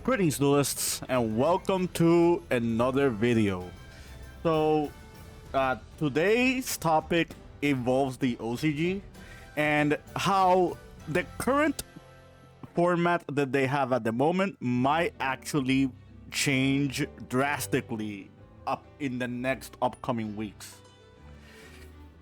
Greetings duelists and welcome to another video. So today's topic involves the OCG and how the current format that they have at the moment might actually change drastically up in the next upcoming weeks.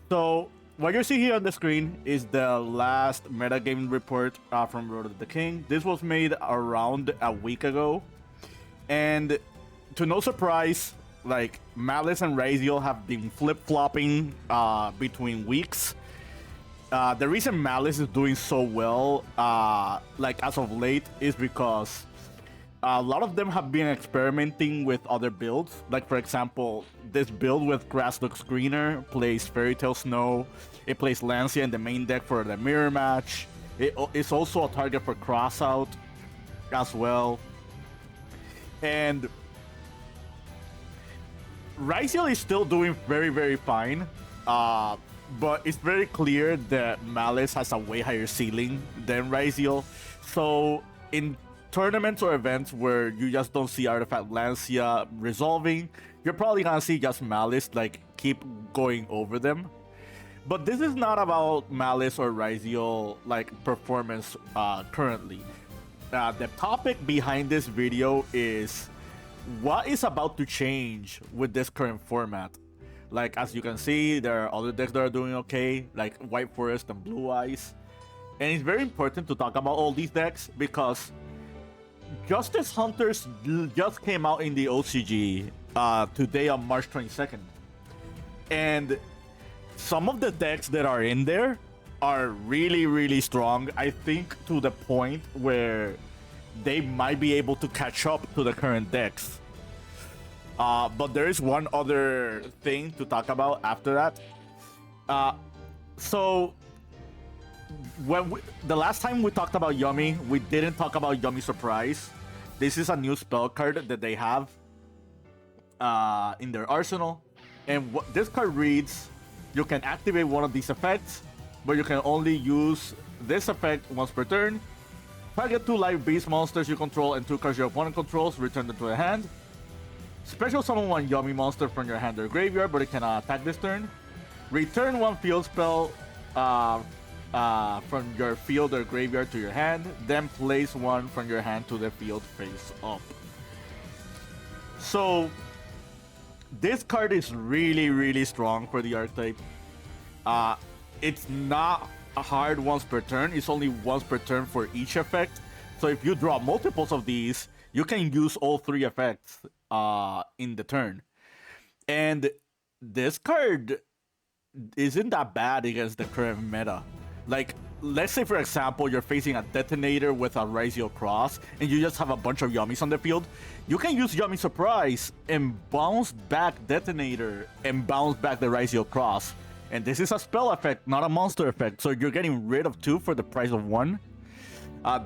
So what you're seeing here on the screen is the last metagame report from Road of the King. This was made around a week ago, and to no surprise, like Malice and Raziel have been flip-flopping between weeks. The reason Malice is doing so well, like as of late, is because a lot of them have been experimenting with other builds. Like for example, this build with Grass Looks Greener plays Fairy Tail Snow. It plays Lancia in the main deck for the mirror match. It's also a target for Crossout as well. And Raziel is still doing very fine. But it's very clear that Malice has a way higher ceiling than Raziel. So in tournaments or events where you just don't see Artifact Lancia resolving, you're probably gonna see just Malice like keep going over them. But this is not about Malice or Raziel like performance currently. The topic behind this video is what is about to change with this current format. Like as you can see, there are other decks that are doing okay, like White Forest and Blue Eyes. And it's very important to talk about all these decks because Justice Hunters just came out in the OCG today on March 22nd. And some of the decks that are in there are really strong. I think to the point where they might be able to catch up to the current decks. But there is one other thing to talk about after that. So when the last time we talked about Yummy, we didn't talk about Yummy Surprise. This is a new spell card that they have in their arsenal. And what this card reads, you can activate one of these effects, but you can only use this effect once per turn. Target 2 live beast monsters you control and 2 cards your opponent controls, return them to the hand. Special summon one Yummy monster from your hand or graveyard, but it cannot attack this turn. Return one field spell from your field or graveyard to your hand, then place one from your hand to the field face up. So this card is really strong for the archetype. It's not hard once per turn, it's only once per turn for each effect. So if you draw multiples of these, you can use all 3 effects in the turn. And this card isn't that bad against the current meta. Like, let's say for example, you're facing a Detonator with a Raziel Cross, and you just have a bunch of Yummies on the field. You can use Yummy Surprise and bounce back Detonator and bounce back the Raziel Cross. And this is a spell effect, not a monster effect, so you're getting rid of 2 for the price of 1.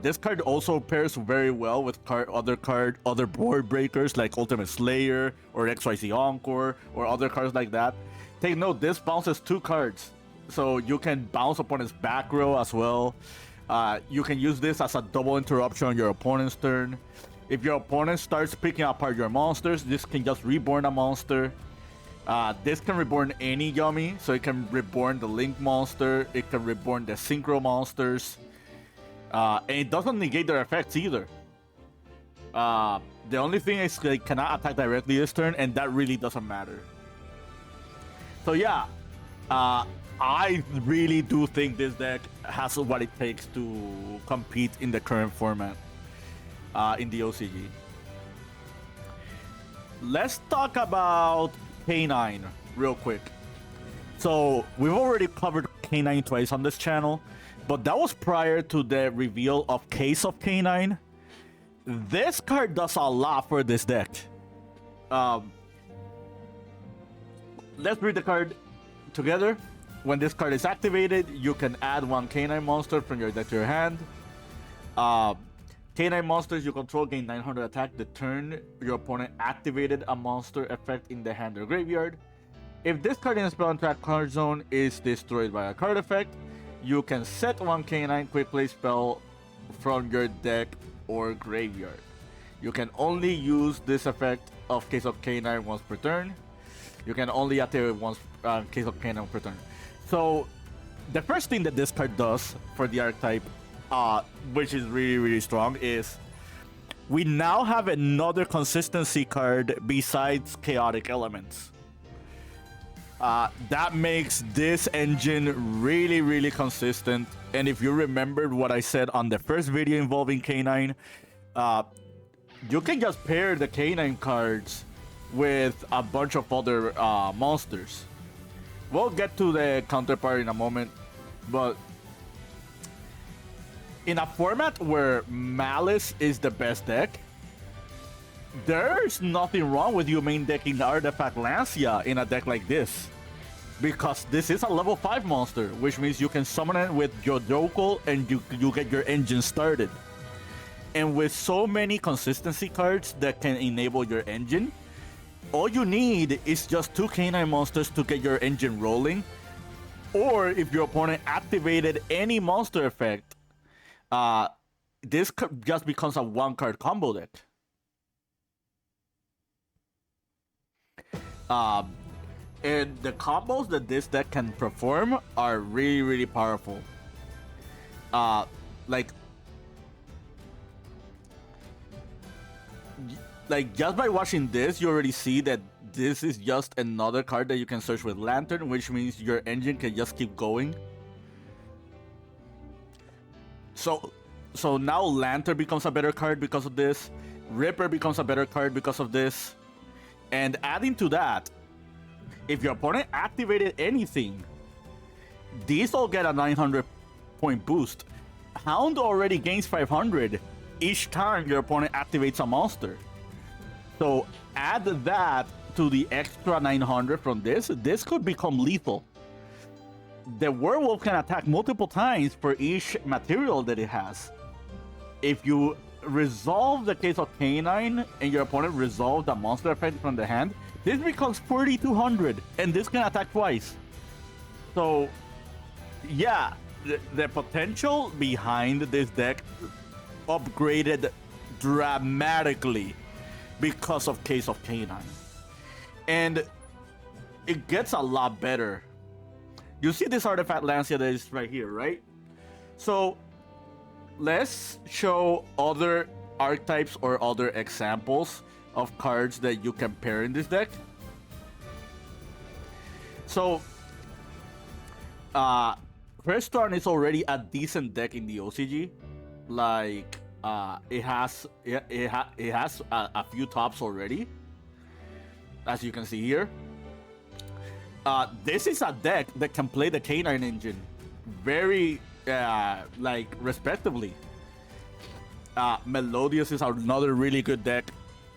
This card also pairs very well with other board breakers like Ultimate Slayer or XYZ Encore or other cards like that. Take note, this bounces 2 cards. So you can bounce opponent's back row as well. You can use this as a double interruption on your opponent's turn. If your opponent starts picking apart your monsters, this can just reborn a monster. This can reborn any Yummy, so it can reborn the Link monster, it can reborn the Synchro monsters. And it doesn't negate their effects either. The only thing is they cannot attack directly this turn, and that really doesn't matter. So yeah, I really do think this deck has what it takes to compete in the current format in the OCG. Let's talk about K9 real quick. So we've already covered K9 twice on this channel, but that was prior to the reveal of Case of K9. This card does a lot for this deck. Let's read the card together. When this card is activated, you can add 1 K9 monster from your deck to your hand. K9 monsters you control gain 900 attack the turn your opponent activated a monster effect in the hand or graveyard. If this card in the spell and trap card zone is destroyed by a card effect, you can set 1 K9 quick play spell from your deck or graveyard. You can only use this effect of Case of K9 once per turn. You can only activate once Case of K9 per turn. So the first thing that this card does for the archetype, which is really, really strong, is we now have another consistency card besides Chaotic Elements. That makes this engine really, really consistent. And if you remembered what I said on the first video involving K9, you can just pair the K9 cards with a bunch of other monsters. We'll get to the counterpart in a moment, but in a format where Malice is the best deck, there's nothing wrong with you main decking Artifact Lancia in a deck like this. Because this is a level 5 monster, which means you can summon it with your Jokel and you get your engine started. And with so many consistency cards that can enable your engine, all you need is just 2 K9 monsters to get your engine rolling. Or if your opponent activated any monster effect, this just becomes a 1-card combo deck. And the combos that this deck can perform are really, really powerful. Like just by watching this, you already see that this is just another card that you can search with Lantern, which means your engine can just keep going. So now Lantern becomes a better card because of this. Ripper becomes a better card because of this. And adding to that, if your opponent activated anything, these all get a 900 point boost. Hound already gains 500 each time your opponent activates a monster. So add that to the extra 900 from this could become lethal. The werewolf can attack multiple times for each material that it has. If you resolve the Case of K9 and your opponent resolves the monster effect from the hand, this becomes 4,200 and this can attack twice. So yeah, the potential behind this deck upgraded dramatically because of Case of K9. And it gets a lot better. You see this Artifact Lancia that is right here, right? So let's show other archetypes or other examples of cards that you can pair in this deck. So Crestron is already a decent deck in the OCG. Like it has a few tops already, as you can see here. This is a deck that can play the K9 engine very like respectively. Melodious is another really good deck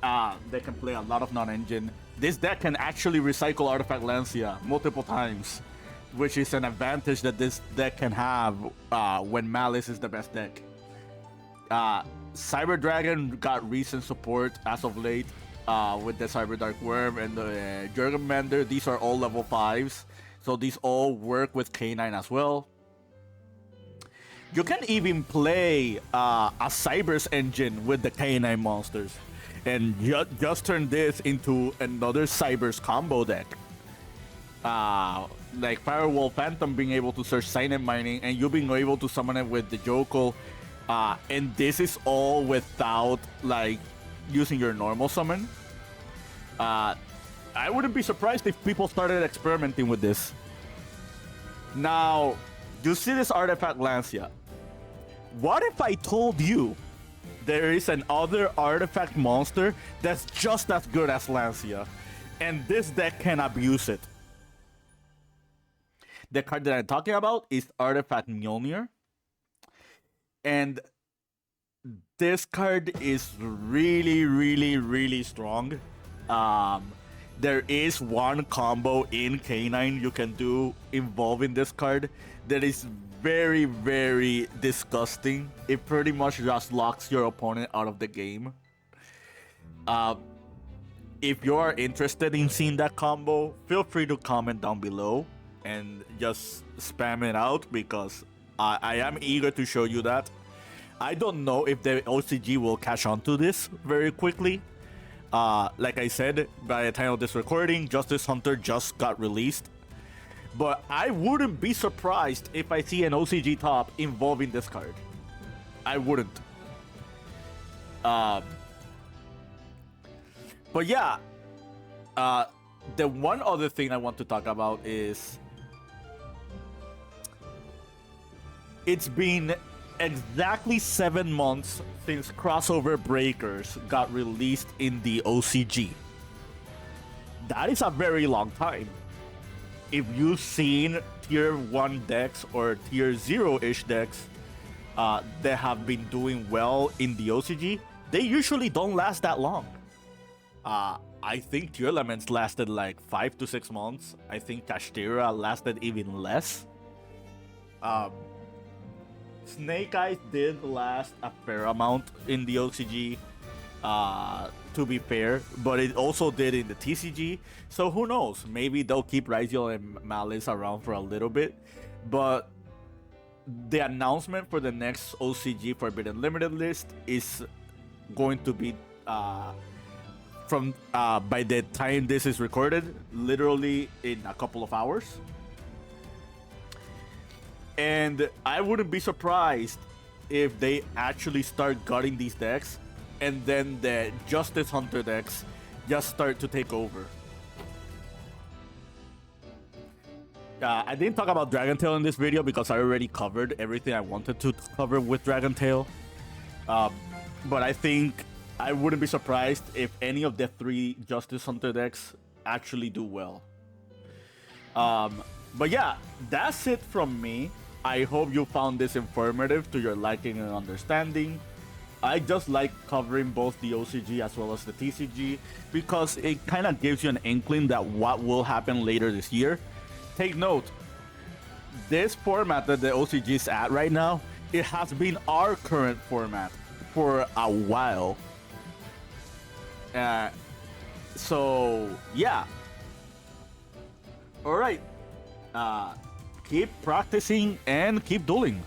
that can play a lot of non-engine. This deck can actually recycle Artifact Lancia multiple times, which is an advantage that this deck can have when Malice is the best deck. Cyber Dragon got recent support as of late with the Cyber Dark Worm and the Jurgenbender. These are all level 5s, so these all work with K9 as well. You can even play a Cyber's engine with the K9 monsters and just turn this into another Cyber's combo deck. Like Firewall Phantom being able to search Signet Mining and you being able to summon it with the Jokel. And this is all without like using your normal summon. I wouldn't be surprised if people started experimenting with this. Now, you see this Artifact Lancia. What if I told you there is another artifact monster that's just as good as Lancia, and this deck can abuse it? The card that I'm talking about is Artifact Mjolnir. And this card is really, really, really strong. There is one combo in K9 you can do involving this card that is very, very disgusting. It pretty much just locks your opponent out of the game. If you are interested in seeing that combo, feel free to comment down below and just spam it out because I am eager to show you that. I don't know if the OCG will catch on to this very quickly. Like I said, by the time of this recording, Justice Hunter just got released. But I wouldn't be surprised if I see an OCG top involving this card. I wouldn't. But yeah, the one other thing I want to talk about is it's been exactly 7 months since Crossover Breakers got released in the OCG. That is a very long time. If you've seen tier 1 decks or tier 0-ish decks that have been doing well in the OCG, they usually don't last that long. I think Tier Elements lasted like 5 to 6 months. I think Kashtira lasted even less. Snake Eyes did last a fair amount in the OCG, to be fair, but it also did in the TCG. So who knows? Maybe they'll keep Ryziel and Malice around for a little bit. But the announcement for the next OCG Forbidden Limited list is going to be from by the time this is recorded, literally in a couple of hours. And I wouldn't be surprised if they actually start gutting these decks and then the Justice Hunter decks just start to take over. I didn't talk about Dragon Tail in this video because I already covered everything I wanted to cover with Dragon Tail. But I think I wouldn't be surprised if any of the 3 Justice Hunter decks actually do well. But yeah, that's it from me. I hope you found this informative to your liking and understanding. I just like covering both the OCG as well as the TCG because it kind of gives you an inkling that what will happen later this year. Take note, this format that the OCG is at right now, it has been our current format for a while. So yeah. All right. Keep practicing and keep dueling.